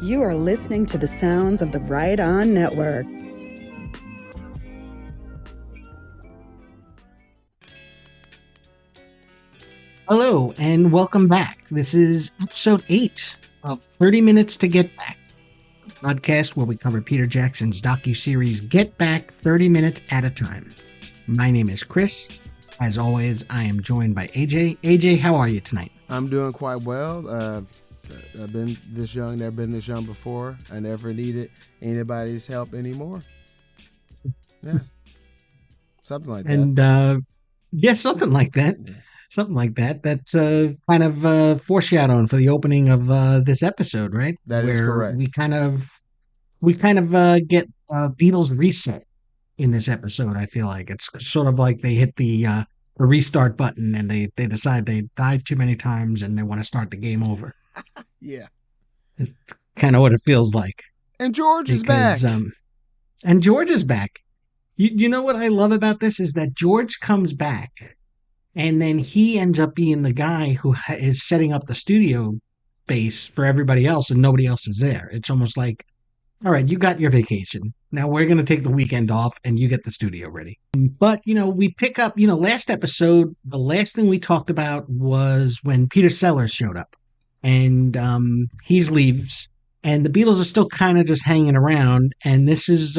You are listening to the sounds of the Right On Network. Hello, and welcome back. This is episode 8 of 30 Minutes to Get Back, a podcast where we cover Peter Jackson's docuseries Get Back 30 Minutes at a Time. My name is Chris. As always, I am joined by AJ. AJ, how are you tonight? I'm doing quite well. I've been this young, never been this young before. I never needed anybody's help anymore. Yeah. Something like that. And, yeah, something like that. Yeah. Something like that. That's kind of foreshadowing for the opening of this episode, right? That is correct. We kind of get Beatles reset in this episode. I feel like it's sort of like they hit the restart button and they decide they died too many times and they want to start the game over. Yeah. It's kind of what it feels like. And George is back. And George is back. You know what I love about this is that George comes back and then he ends up being the guy who is setting up the studio space for everybody else and nobody else is there. It's almost like, all right, you got your vacation. Now we're going to take the weekend off and you get the studio ready. But, we pick up, last episode, the last thing we talked about was when Peter Sellers showed up and he leaves and the Beatles are still kind of just hanging around. And this is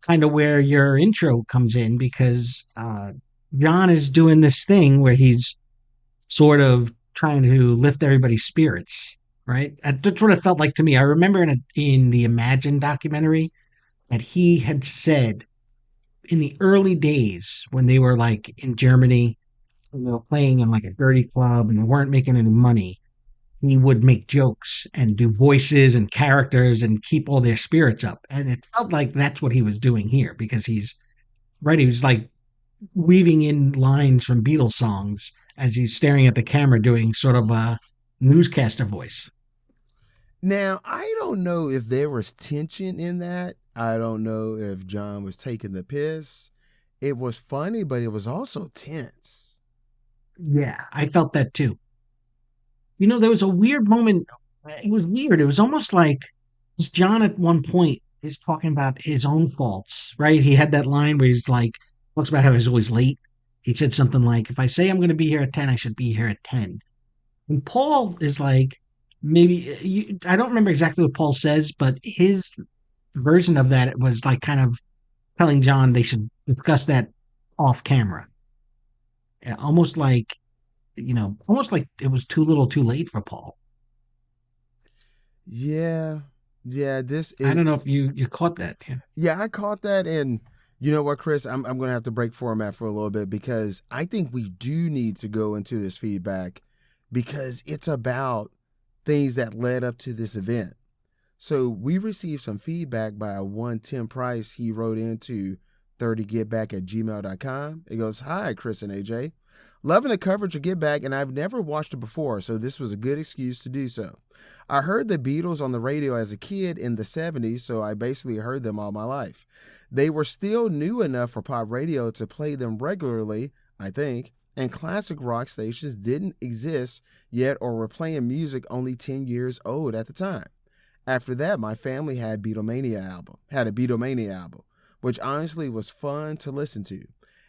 kind of where your intro comes in because John is doing this thing where he's sort of trying to lift everybody's spirits. Right? That's what it felt like to me. I remember in the Imagine documentary that he had said in the early days when they were like in Germany and they were playing in like a dirty club and they weren't making any money, he would make jokes and do voices and characters and keep all their spirits up. And it felt like that's what he was doing here because he was like weaving in lines from Beatles songs as he's staring at the camera doing sort of a newscaster voice. Now, I don't know if there was tension in that. I don't know if John was taking the piss. It was funny, but it was also tense. Yeah, I felt that too. There was a weird moment. It was weird. It was almost like John at one point is talking about his own faults, right? He had that line where he's like, talks about how he's always late. He said something like, if I say I'm going to be here at 10, I should be here at 10. And Paul is like, I don't remember exactly what Paul says, but his version of that was like kind of telling John they should discuss that off camera. Almost like it was too little too late for Paul. Yeah. I don't know if you caught that. Yeah, I caught that. And you know what, Chris, I'm going to have to break format for a little bit because I think we do need to go into this feedback because it's about things that led up to this event. So we received some feedback by a one Tim Price. He wrote into 30getback@gmail.com. It goes, "Hi, Chris and AJ. Loving the coverage of Get Back, and I've never watched it before, so this was a good excuse to do so. I heard the Beatles on the radio as a kid in the 70s, so I basically heard them all my life. They were still new enough for pop radio to play them regularly, I think, and classic rock stations didn't exist yet or were playing music only 10 years old at the time. After that, my family had a Beatlemania album, which honestly was fun to listen to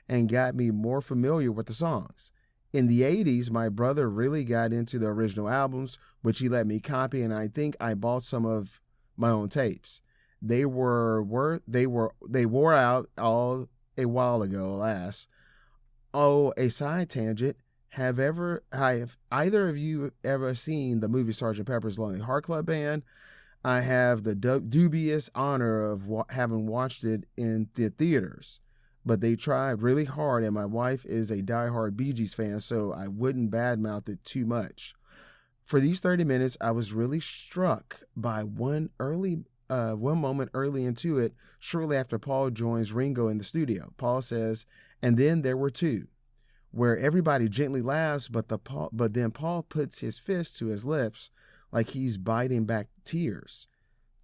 and got me more familiar with the songs. In the 80s, my brother really got into the original albums, which he let me copy, and I think I bought some of my own tapes. They wore out all a while ago, alas. Oh, a side tangent. Have either of you ever seen the movie Sgt. Pepper's Lonely Heart Club Band? I have the dubious honor of having watched it in the theaters, but they tried really hard, and my wife is a diehard Bee Gees fan, so I wouldn't badmouth it too much. For these 30 minutes, I was really struck by one moment early into it, shortly after Paul joins Ringo in the studio. Paul says, and then there were two, where everybody gently laughs, but then Paul puts his fist to his lips like he's biting back tears,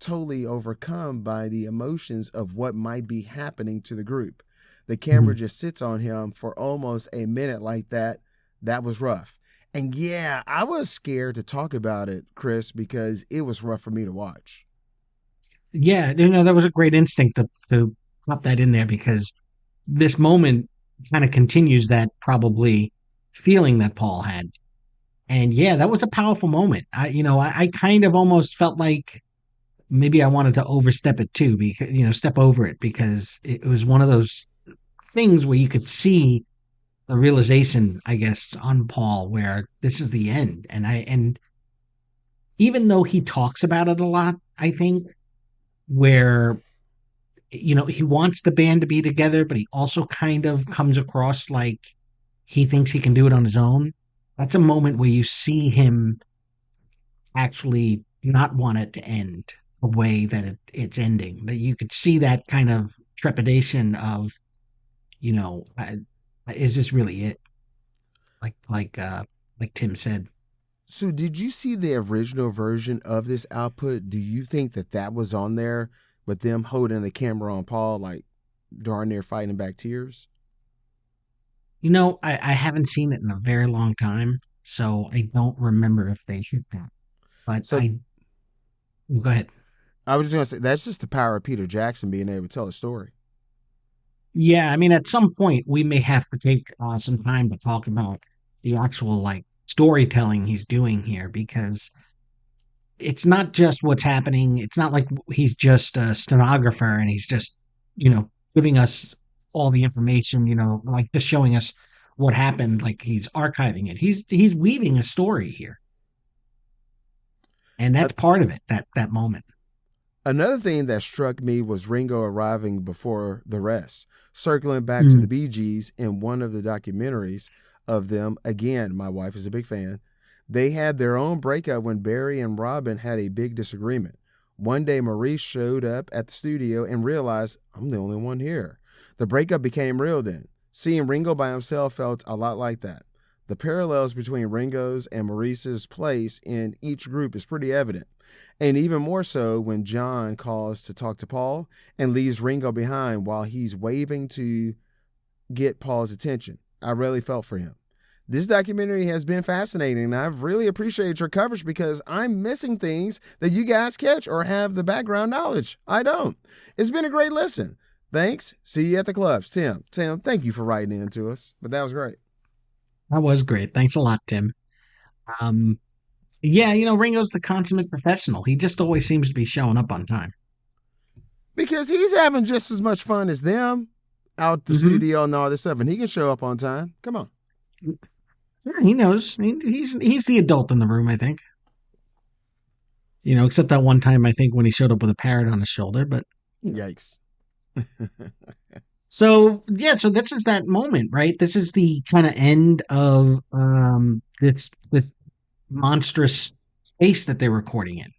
totally overcome by the emotions of what might be happening to the group. The camera just sits on him for almost a minute like that. That was rough. And yeah, I was scared to talk about it, Chris, because it was rough for me to watch. Yeah, that was a great instinct to pop that in there because this moment kind of continues that probably feeling that Paul had. And yeah, that was a powerful moment. I kind of almost felt like maybe I wanted to overstep it too, because, step over it because it was one of those things where you could see the realization, I guess, on Paul where this is the end. And even though he talks about it a lot, I think where he wants the band to be together, but he also kind of comes across like he thinks he can do it on his own. That's a moment where you see him actually not want it to end the way that it's ending. That you could see that kind of trepidation of, is this really it? Like Tim said. So, did you see the original version of this output? Do you think that was on there with them holding the camera on Paul, like darn near fighting back tears? I haven't seen it in a very long time, so I don't remember if they hit that. But So, go ahead. I was just going to say, that's just the power of Peter Jackson being able to tell a story. Yeah, I mean, at some point we may have to take some time to talk about the actual like storytelling he's doing here because it's not just what's happening. It's not like he's just a stenographer and he's just, giving us all the information, like just showing us what happened, like he's archiving it. He's weaving a story here. And Uh, that's part of it, that moment. Another thing that struck me was Ringo arriving before the rest, circling back to the Mm. Bee Gees in one of the documentaries of them. Again, my wife is a big fan. They had their own breakup when Barry and Robin had a big disagreement. One day, Maurice showed up at the studio and realized, I'm the only one here. The breakup became real then. Seeing Ringo by himself felt a lot like that. The parallels between Ringo's and Maurice's place in each group is pretty evident. And even more so when John calls to talk to Paul and leaves Ringo behind while he's waving to get Paul's attention. I really felt for him. This documentary has been fascinating, and I've really appreciated your coverage because I'm missing things that you guys catch or have the background knowledge. I don't. It's been a great listen. Thanks. See you at the clubs. Tim, thank you for writing in to us. But that was great. That was great. Thanks a lot, Tim. Um, yeah, Ringo's the consummate professional. He just always seems to be showing up on time. Because he's having just as much fun as them out the studio and all this stuff, and he can show up on time. Come on. Yeah, he knows. He's the adult in the room, I think. Except that one time I think when he showed up with a parrot on his shoulder, but Yikes. so yeah, so this is that moment, right? This is the kind of end of this monstrous space that they're recording in.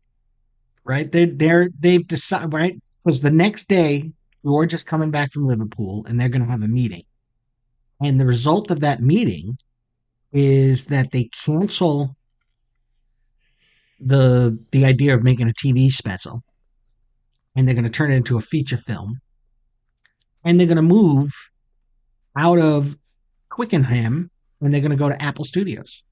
Right? They've decided, right? Because the next day George is coming back from Liverpool and they're gonna have a meeting. And the result of that meeting is that they cancel the idea of making a TV special, and they're going to turn it into a feature film, and they're going to move out of Twickenham, and they're going to go to Apple Studios.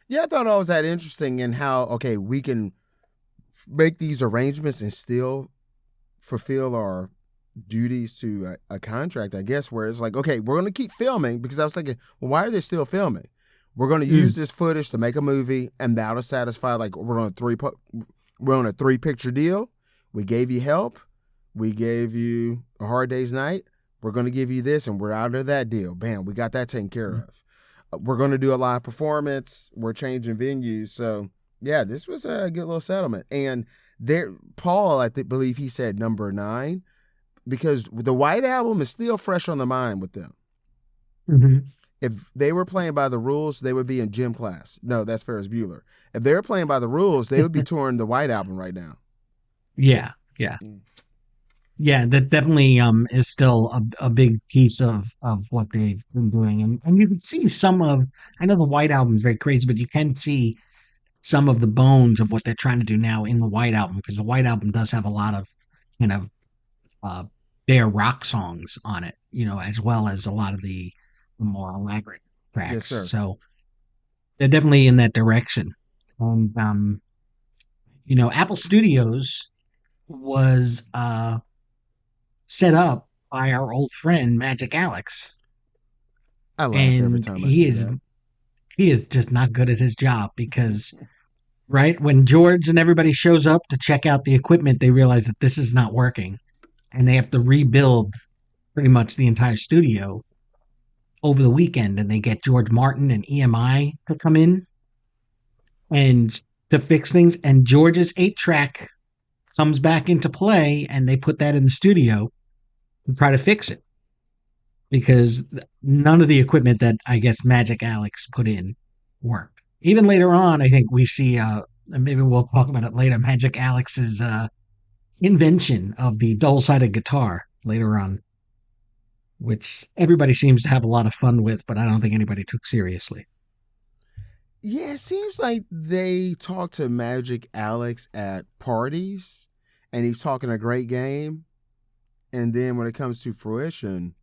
Yeah, I thought it was that interesting in how, okay, we can make these arrangements and still fulfill our duties to a contract, I guess, where it's like, okay, we're going to keep filming, because I was thinking, well, why are they still filming? We're going to use this footage to make a movie, and that'll satisfy, like, we're on a 3-picture deal. We gave you help. We gave you A Hard Day's Night. We're going to give you this, and we're out of that deal. Bam, we got that taken care of. We're going to do a live performance. We're changing venues. So, yeah, this was a good little settlement. And Paul, I believe he said number 9, because the White Album is still fresh on the mind with them. Mm-hmm. If they were playing by the rules, they would be in gym class. No, that's Ferris Bueller. If they were playing by the rules, they would be touring the White Album right now. Yeah. Yeah, that definitely is still a big piece of what they've been doing. And you can see I know the White Album is very crazy, but you can see some of the bones of what they're trying to do now in the White Album, because the White Album does have a lot of kind of bare rock songs on it, as well as a lot of the more elaborate tracks. Yes, sir. So they're definitely in that direction. And Apple Studios was set up by our old friend Magic Alex, I laugh every and time I he see is that. he is just not good at his job because right when George and everybody shows up to check out the equipment, they realize that this is not working, and they have to rebuild pretty much the entire studio over the weekend, and they get George Martin and EMI to come in and to fix things. And George's 8-track comes back into play, and they put that in the studio to try to fix it because none of the equipment that I guess Magic Alex put in worked. Even later on, I think we see, and maybe we'll talk about it later, Magic Alex's invention of the dual-sided guitar later on, which everybody seems to have a lot of fun with, but I don't think anybody took seriously. Yeah, it seems like they talk to Magic Alex at parties, and he's talking a great game. And then when it comes to fruition,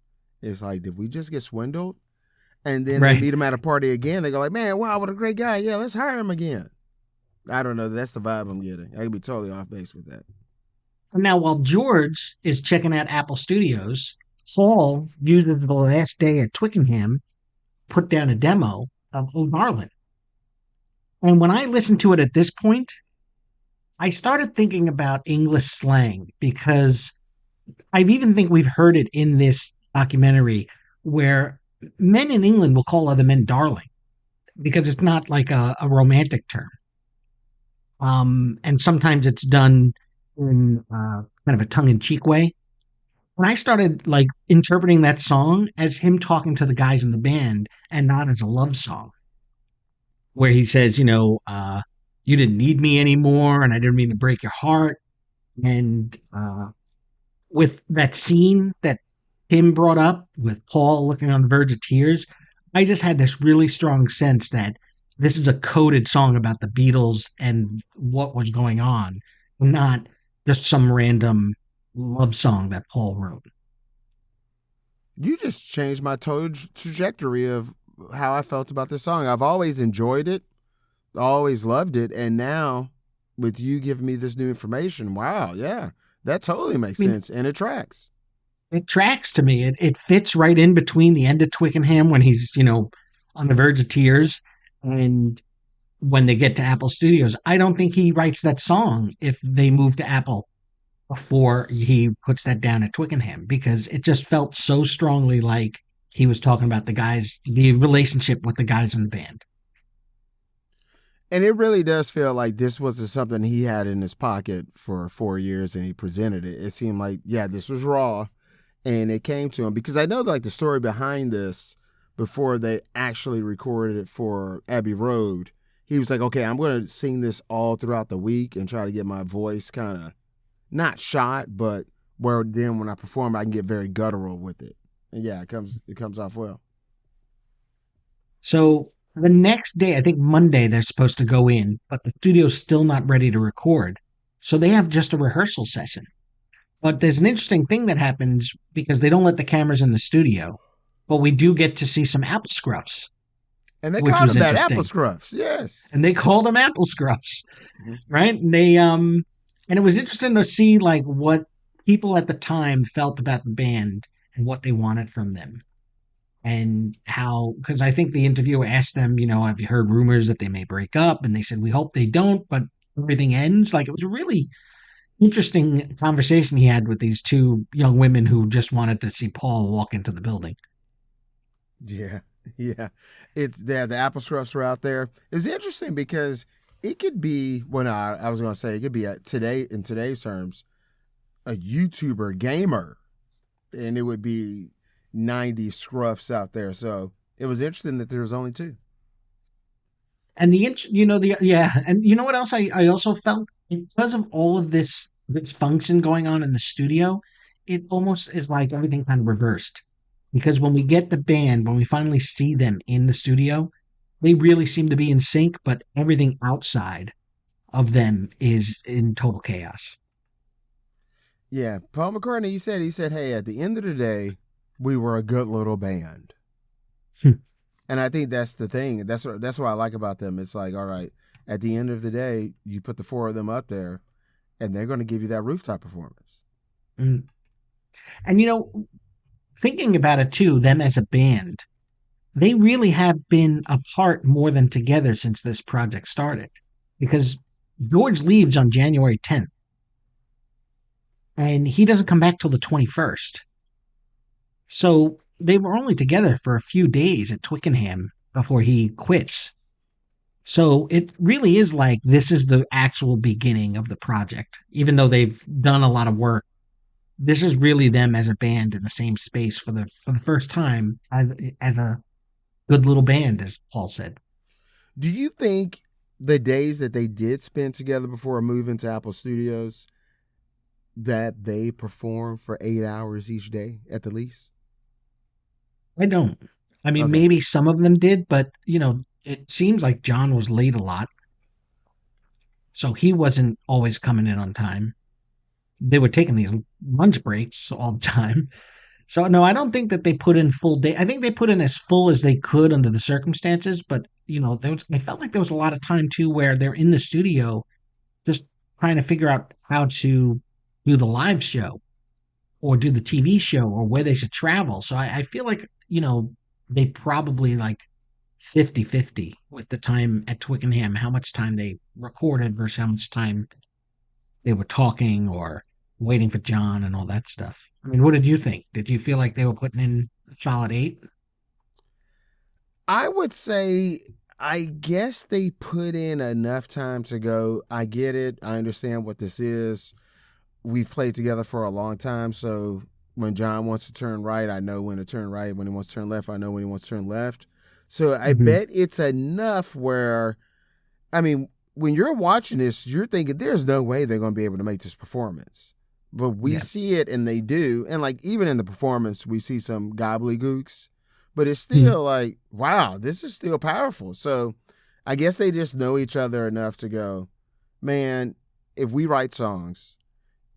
it's like, did we just get swindled? And then they Right. meet him at a party again. They go like, man, wow, what a great guy. Yeah, let's hire him again. I don't know. That's the vibe I'm getting. I could be totally off base with that. Now, while George is checking out Apple Studios, Paul uses the last day at Twickenham, put down a demo of Oh Darling. And when I listened to it at this point, I started thinking about English slang because I even think we've heard it in this documentary where men in England will call other men darling because it's not like a romantic term. And sometimes it's done in kind of a tongue-in-cheek way. When I started like interpreting that song as him talking to the guys in the band and not as a love song, where he says, you didn't need me anymore, and I didn't mean to break your heart, and with that scene that Tim brought up with Paul looking on the verge of tears, I just had this really strong sense that this is a coded song about the Beatles and what was going on, not just some random love song that Paul wrote. You just changed my total trajectory of how I felt about this song. I've always enjoyed it, always loved it, and now with you giving me this new information, wow, yeah, that totally makes sense, and it tracks. It tracks to me. It fits right in between the end of Twickenham when he's, on the verge of tears and when they get to Apple Studios. I don't think he writes that song if they move to Apple before he puts that down at Twickenham because it just felt so strongly like he was talking about the relationship with the guys in the band. And it really does feel like this wasn't something he had in his pocket for 4 years and he presented it. It seemed like, yeah, this was raw and it came to him because I know like the story behind this before they actually recorded it for Abbey Road. He was like, okay, I'm going to sing this all throughout the week and try to get my voice kind of not shot, but where then when I perform, I can get very guttural with it. And yeah, it comes off well. So the next day, I think Monday, they're supposed to go in, but the studio's still not ready to record. So they have just a rehearsal session. But there's an interesting thing that happens because they don't let the cameras in the studio, but we do get to see some apple scruffs. And they which called was them that interesting. apple scruffs, yes. And they call them apple scruffs, Mhm. right? And they and it was interesting to see like what people at the time felt about the band and what they wanted from them. And how, because I think the interviewer asked them, have you heard rumors that they may break up? And they said, we hope they don't, but everything ends. Like it was a really interesting conversation he had with these two young women who just wanted to see Paul walk into the building. Yeah, yeah. It's there. The apple scruffs are out there. It's interesting because it could be, I was going to say, it could be in today's terms, a YouTuber gamer, and it would be 90 scruffs out there. So it was interesting that there was only two. And and you know what else I also felt? Because of all of this function going on in the studio, it almost is like everything kind of reversed. Because when we get the band, when we finally see them in the studio, they really seem to be in sync, but everything outside of them is in total chaos. Yeah, Paul McCartney, he said, hey, at the end of the day, we were a good little band. And I think that's the thing. That's what I like about them. It's like, all right, at the end of the day, you put the four of them up there, and they're going to give you that rooftop performance. Mm. And thinking about it too, them as a band, they really have been apart more than together since this project started. Because George leaves on January 10th, and he doesn't come back till the 21st. So they were only together for a few days at Twickenham before he quits. So it really is like this is the actual beginning of the project. Even though they've done a lot of work, this is really them as a band in the same space for the first time as a good little band, as Paul said. Do you think the days that they did spend together before moving to Apple Studios, that they performed for 8 hours each day at the least? I don't. I mean, Okay. maybe some of them did, but it seems like John was late a lot, so he wasn't always coming in on time. They were taking these lunch breaks all the time. So no, I don't think that they put in full day. I think they put in as full as they could under the circumstances, but I felt like there was a lot of time too where they're in the studio just trying to figure out how to do the live show or do the TV show or where they should travel. So I feel like, they probably like 50-50 with the time at Twickenham, how much time they recorded versus how much time they were talking or waiting for John and all that stuff. I mean, what did you think? Did you feel like they were putting in a solid 8? I would say, I guess they put in enough time to go, I get it. I understand what this is. We've played together for a long time, so when John wants to turn right, I know when to turn right. When he wants to turn left, I know when he wants to turn left. So I bet it's enough where, I mean, when you're watching this, you're thinking there's no way they're going to be able to make this performance. But we see it and they do. And like even in the performance, we see some gobbledygooks, but it's still like, wow, this is still powerful. So I guess they just know each other enough to go, man, if we write songs,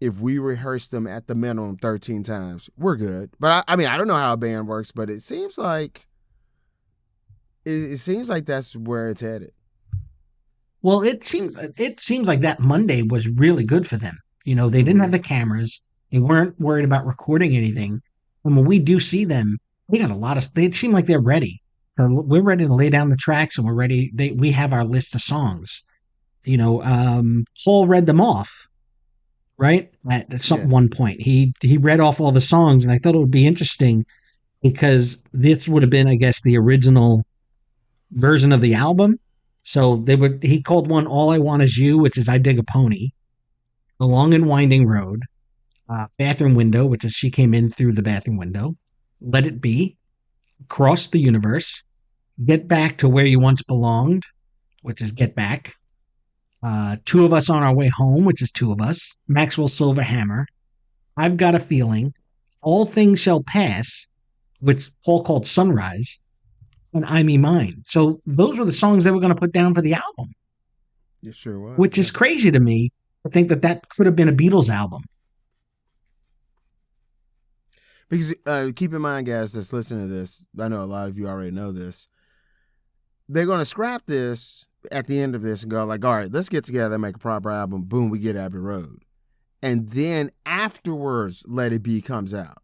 if we rehearse them at the minimum 13 times, we're good. But I mean, I don't know how a band works, but it seems like that's where it's headed. Well, it seems like that Monday was really good for them. They didn't have the cameras. They weren't worried about recording anything. And when we do see them, they got a lot of. They seem like they're ready. We're ready to lay down the tracks, and we're ready. We have our list of songs. Paul read them off, right? At some one point, he read off all the songs, and I thought it would be interesting because this would have been, I guess, the original version of the album. So he called one "All I Want Is You," which is "I Dig a Pony," "The Long and Winding Road," "Bathroom Window," which is "She Came In Through the Bathroom Window," "Let It Be," "Across the Universe," "Get Back to Where You Once Belonged," which is "Get Back," "Two of Us on Our Way Home," which is "Two of Us," "Maxwell Silver Hammer," "I've Got a Feeling," "All Things Shall Pass," which Paul called "Sunrise," and "I Me Mine." So those were the songs they were going to put down for the album. It sure was. Which is crazy to me. I think that could have been a Beatles album. Because keep in mind, guys, that's listening to this, I know a lot of you already know this. They're going to scrap this at the end of this and go like, all right, let's get together and make a proper album. Boom, we get Abbey Road. And then afterwards, Let It Be comes out.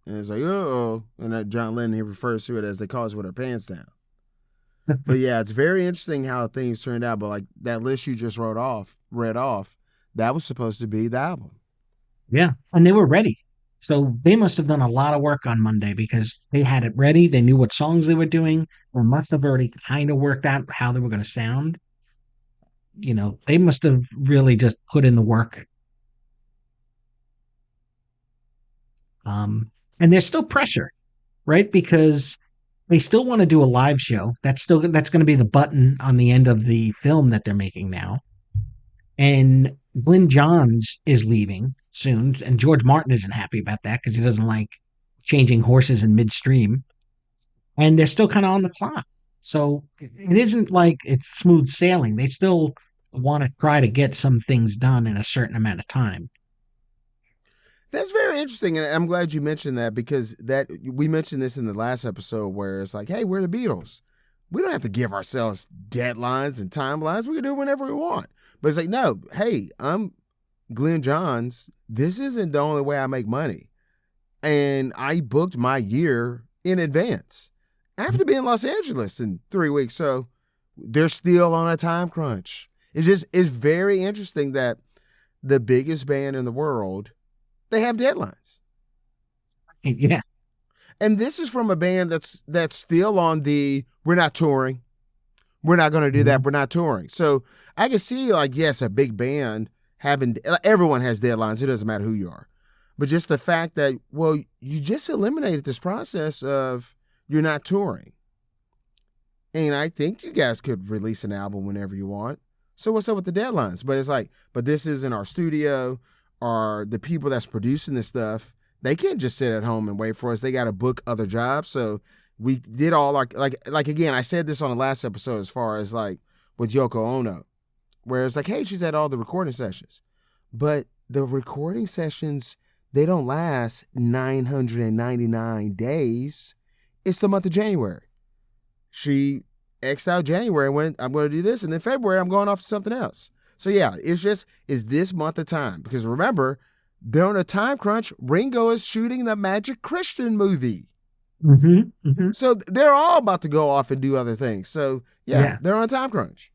And it's like, uh-oh. And that John Lennon, he refers to it as they call us with our pants down. But yeah, it's very interesting how things turned out. But like that list you just read off, that was supposed to be the album. Yeah, and they were ready. So they must have done a lot of work on Monday because they had it ready. They knew what songs they were doing. They must have already kind of worked out how they were going to sound. They must have really just put in the work. And there's still pressure, right? Because they still want to do a live show. That's going to be the button on the end of the film that they're making now. And Glyn Johns is leaving soon, and George Martin isn't happy about that because he doesn't like changing horses in midstream. And they're still kind of on the clock. So it isn't like it's smooth sailing. They still want to try to get some things done in a certain amount of time. That's very interesting, and I'm glad you mentioned that because that we mentioned this in the last episode where it's like, hey, we're the Beatles. We don't have to give ourselves deadlines and timelines. We can do it whenever we want. But it's like, no, hey, I'm Glenn Johns. This isn't the only way I make money. And I booked my year in advance. I have to be in Los Angeles in 3 weeks, so they're still on a time crunch. It's very interesting that the biggest band in the world, they have deadlines. Yeah. And this is from a band that's still on the, we're not touring. We're not going to do that. We're not touring. So I can see, like, yes, a big band everyone has deadlines. It doesn't matter who you are. But just the fact that, well, you just eliminated this process of you're not touring. And I think you guys could release an album whenever you want. So what's up with the deadlines? But it's like, but this isn't our studio, or the people that's producing this stuff, they can't just sit at home and wait for us. They got to book other jobs. So we did all our, like again, I said this on the last episode as far as like with Yoko Ono, where it's like, hey, she's at all the recording sessions. But the recording sessions, they don't last 999 days. It's the month of January. She X'd out January and went, I'm going to do this. And then February, I'm going off to something else. So yeah, is this month of time. Because remember, they're on a time crunch. Ringo is shooting the Magic Christian movie. Mm-hmm. Mm-hmm. So they're all about to go off and do other things. So yeah. They're on a time crunch.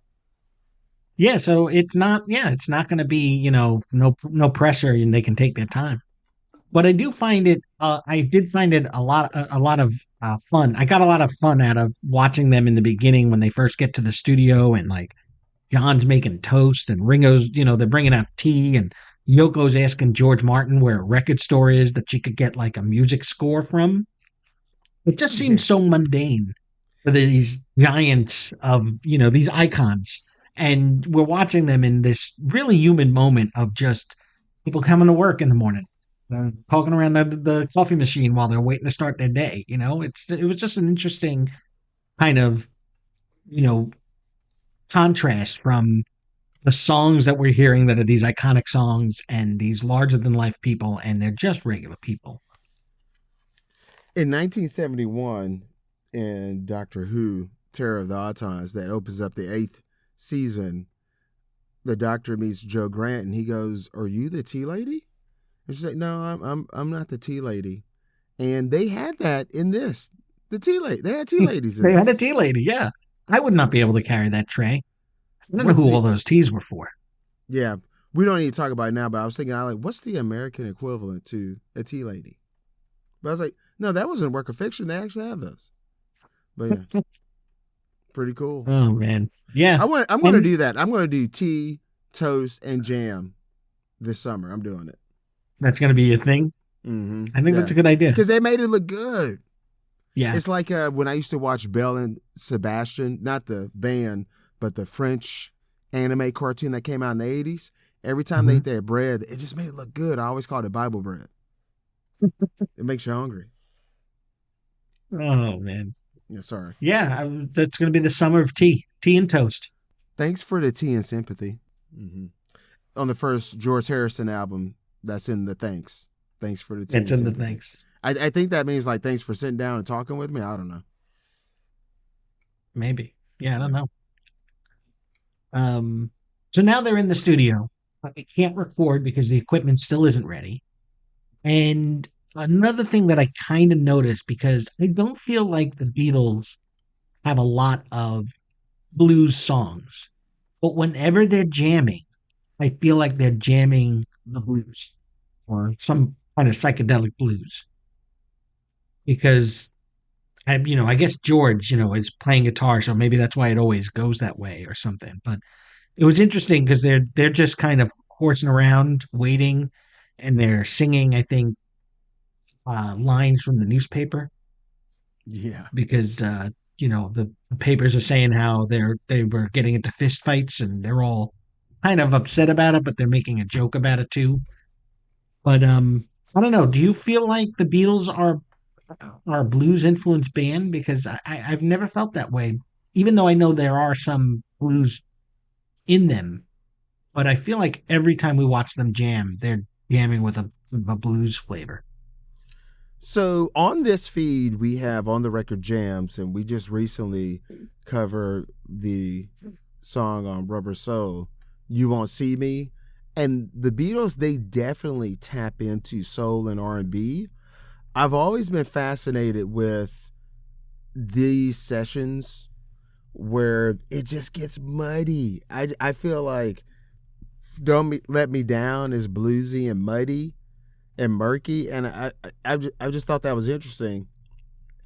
Yeah, so it's not going to be, no pressure and they can take their time. But I did find it a lot of fun. I got a lot of fun out of watching them in the beginning when they first get to the studio and like John's making toast and Ringo's, they're bringing out tea and Yoko's asking George Martin where a record store is that she could get like a music score from. It just seems so mundane for these giants of, these icons. And we're watching them in this really human moment of just people coming to work in the morning, poking around the coffee machine while they're waiting to start their day. It was just an interesting kind of, contrast from the songs that we're hearing that are these iconic songs and these larger than life people, and they're just regular people. In 1971, in Doctor Who, Terror of the Autons, that opens up the 8th season, the Doctor meets Joe Grant and he goes, "Are you the tea lady?" And she's like, "No, I'm not the tea lady." And they had that in this. The tea lady. They had tea ladies in They this. had a tea lady, yeah. I would not be able to carry that tray. I don't know who all those teas were for. Yeah, we don't need to talk about it now, but I was thinking, what's the American equivalent to a tea lady? But I was like, no, that wasn't a work of fiction. They actually have those. But yeah, pretty cool. Oh, man. Yeah. I'm going to do that. I'm going to do tea, toast, and jam this summer. I'm doing it. That's going to be a thing? Mm-hmm. I think that's a good idea. Because they made it look good. Yeah. It's like when I used to watch Belle and Sebastian, not the band, but the French anime cartoon that came out in the 80s. Every time they ate their bread, it just made it look good. I always called it Bible bread. It makes you hungry. Oh, man. Yeah, sorry. Yeah, that's going to be the summer of tea and toast. Thanks for the tea and sympathy. Mm-hmm. On the first George Harrison album, that's in the thanks. Thanks for the tea. It's in the thanks. I think that means like thanks for sitting down and talking with me. I don't know. Maybe. Yeah, I don't know. So now they're in the studio. They can't record because the equipment still isn't ready. And another thing that I kind of noticed, because I don't feel like the Beatles have a lot of blues songs, but whenever they're jamming, I feel like they're jamming the blues or some kind of psychedelic blues. Because I guess George, is playing guitar, so maybe that's why it always goes that way or something. But it was interesting because they're just kind of horsing around, waiting, and they're singing, I think, lines from the newspaper. Yeah. Because the papers are saying how they were getting into fist fights and they're all kind of upset about it, but they're making a joke about it too. But I don't know. Do you feel like the Beatles are a blues influenced band? Because I've never felt that way, even though I know there are some blues in them. But I feel like every time we watch them jam, they're jamming with a blues flavor. So on this feed, we have On the Record Jams, and we just recently covered the song on Rubber Soul, You Won't See Me. And the Beatles, they definitely tap into soul and R&B. I've always been fascinated with these sessions where it just gets muddy. I feel like Let Me Down is bluesy and muddy and murky, and I just thought that was interesting.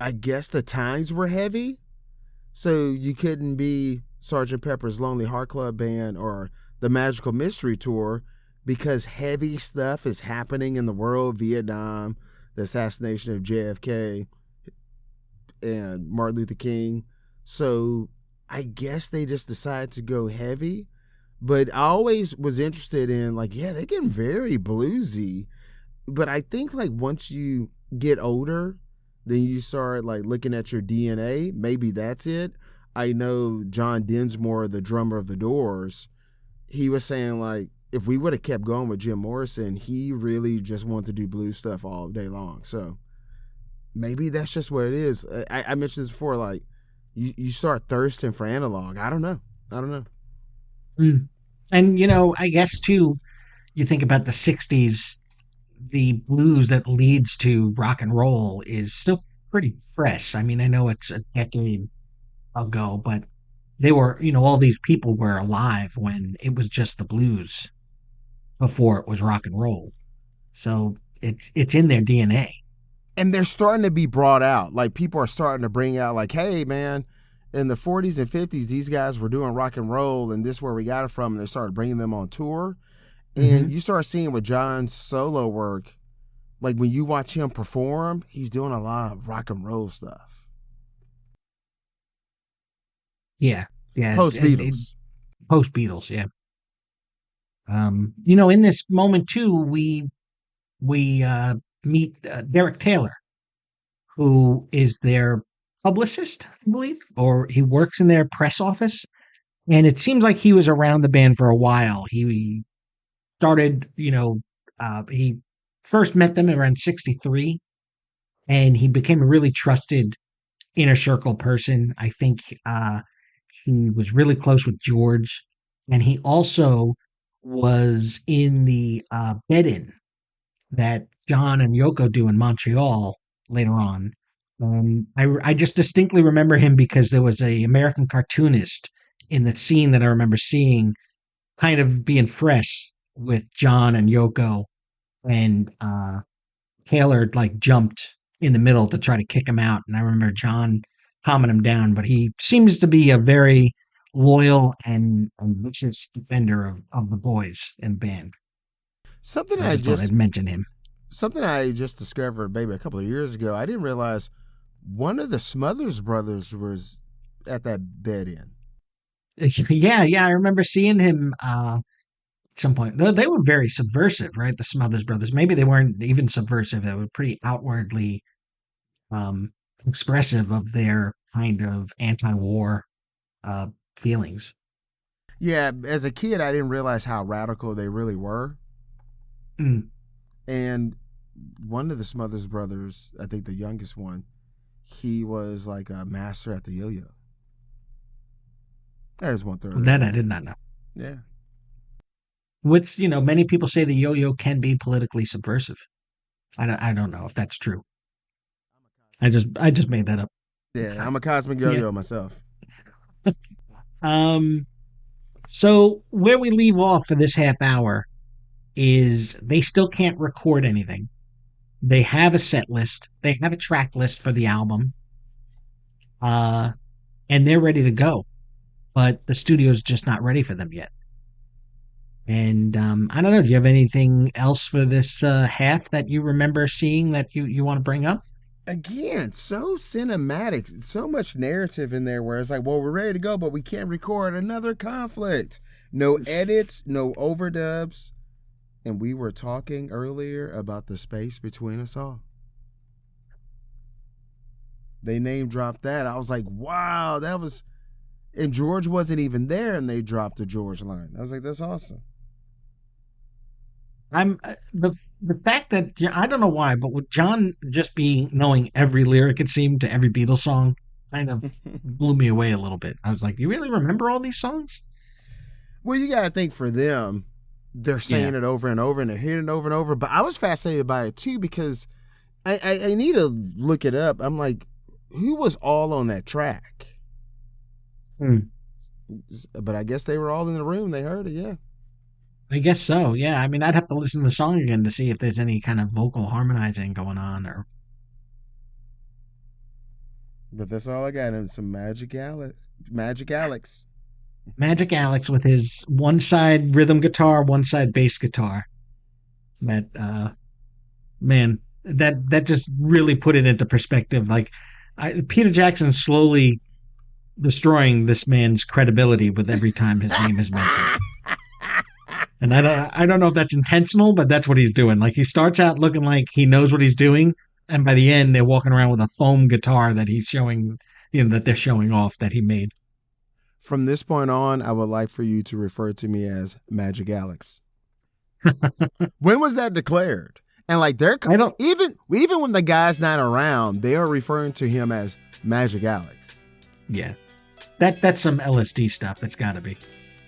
I guess the times were heavy, so you couldn't be Sgt. Pepper's Lonely Heart Club Band or the Magical Mystery Tour because heavy stuff is happening in the world. Vietnam, the assassination of JFK and Martin Luther King. So I guess they just decided to go heavy. But I always was interested in, like, yeah, they get very bluesy. But I think, like, once you get older, then you start, like, looking at your DNA. Maybe that's it. I know John Densmore, the drummer of The Doors, he was saying, like, if we would have kept going with Jim Morrison, he really just wanted to do blues stuff all day long. So maybe that's just what it is. I mentioned this before, like, you start thirsting for analog. I don't know. Mm. And, you know, I guess, too, you think about the 60s, the blues that leads to rock and roll is still pretty fresh. I mean, I know it's a decade ago, but they were, you know, all these people were alive when it was just the blues before it was rock and roll. So it's in their DNA. And they're starting to be brought out. Like, people are starting to bring out, like, hey, man, in the 40s and 50s, these guys were doing rock and roll, and this is where we got it from, and they started bringing them on tour. And you start seeing with John's solo work, like, when you watch him perform, he's doing a lot of rock and roll stuff. Yeah. Post-Beatles. Post-Beatles, yeah. You know, in this moment, too, we meet Derek Taylor, who is their publicist, I believe, or he works in their press office. And it seems like he was around the band for a while. He started, you know, he first met them around 63, and he became a really trusted inner circle person. I think he was really close with George, and he also was in the bed-in that John and Yoko do in Montreal later on. I just distinctly remember him because there was a American cartoonist in the scene that I remember seeing, kind of being fresh with John and Yoko, and Taylor like jumped in the middle to try to kick him out, and I remember John calming him down. But he seems to be a very loyal and vicious defender of the boys in the band. Something I just thought I'd mention him. Something I just discovered maybe a couple of years ago. I didn't realize one of the Smothers Brothers was at that bed-in. Yeah, I remember seeing him at some point. They were very subversive, right? The Smothers Brothers. Maybe they weren't even subversive. They were pretty outwardly expressive of their kind of anti-war feelings. Yeah, as a kid, I didn't realize how radical they really were. Mm. And one of the Smothers Brothers, I think the youngest one, he was like a master at the yo-yo. I just want to throw that I did not know. Yeah. Which, you know, many people say the yo-yo can be politically subversive. I don't know if that's true. I just made that up. Yeah, I'm a cosmic yo-yo myself. So where we leave off for this half hour is they still can't record anything. They have a set list. They have a track list for the album. And they're ready to go. But the studio's just not ready for them yet. And I don't know, do you have anything else for this half that you remember seeing that you want to bring up? Again, so cinematic, so much narrative in there where it's like, well, we're ready to go, but we can't record another conflict. No edits, no overdubs. And we were talking earlier about the space between us all. They name dropped that. I was like, wow, that was... And George wasn't even there, and they dropped the George line. I was like, that's awesome. the fact that I don't know why, but with John just knowing every lyric, it seemed, to every Beatles song, kind of blew me away a little bit. I was like, you really remember all these songs? Well, you got to think for them, they're saying it over and over and they're hearing it over and over. But I was fascinated by it too because I need to look it up. I'm like, who was all on that track? But I guess they were all in the room. They heard it, yeah. I guess so, yeah. I mean, I'd have to listen to the song again to see if there's any kind of vocal harmonizing going on. But that's all I got. And some Magic Alex. Magic Alex. Magic Alex with his one side rhythm guitar, one side bass guitar. That, man, that just really put it into perspective. Like, Peter Jackson slowly destroying this man's credibility with every time his name is mentioned. And I don't know if that's intentional, but that's what he's doing. Like, he starts out looking like he knows what he's doing, and by the end, they're walking around with a foam guitar that he's showing, that they're showing off that he made. From this point on, I would like for you to refer to me as Magic Alex. When was that declared? And like, even when the guy's not around, they are referring to him as Magic Alex. Yeah. That's some LSD stuff. That's got to be.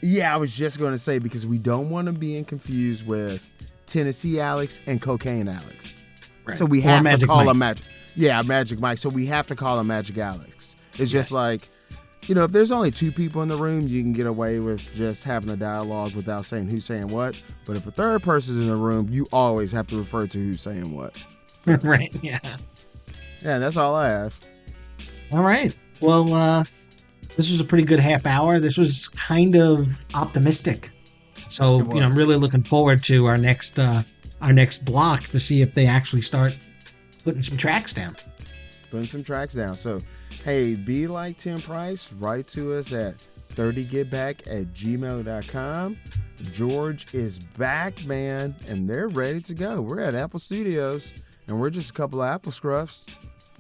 Yeah, I was just going to say, because we don't want to be confused with Tennessee Alex and Cocaine Alex. Right. So we have to call him Magic. Yeah, Magic Mike. So we have to call him Magic Alex. It's just like, if there's only two people in the room, you can get away with just having a dialogue without saying who's saying what. But if a third person's in the room, you always have to refer to who's saying what. So, right, yeah. Yeah, that's all I have. All right. Well, this was a pretty good half hour. This was kind of optimistic. So, I'm really looking forward to our next block to see if they actually start putting some tracks down. So, hey, be like Tim Price. Write to us at 30getback@gmail.com. George is back, man, and they're ready to go. We're at Apple Studios, and we're just a couple of Apple scruffs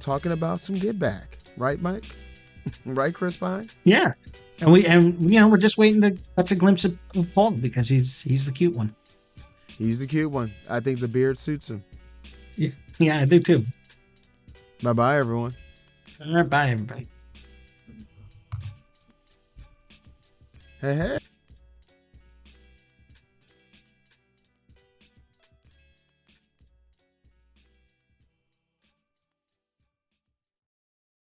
talking about some Get Back. Right, Mike? Right, Chris Pine? Yeah. And we're just waiting to catch a glimpse of Paul because he's the cute one. He's the cute one. I think the beard suits him. Yeah, I do too. Bye-bye, everyone. All right, bye, everybody. Hey.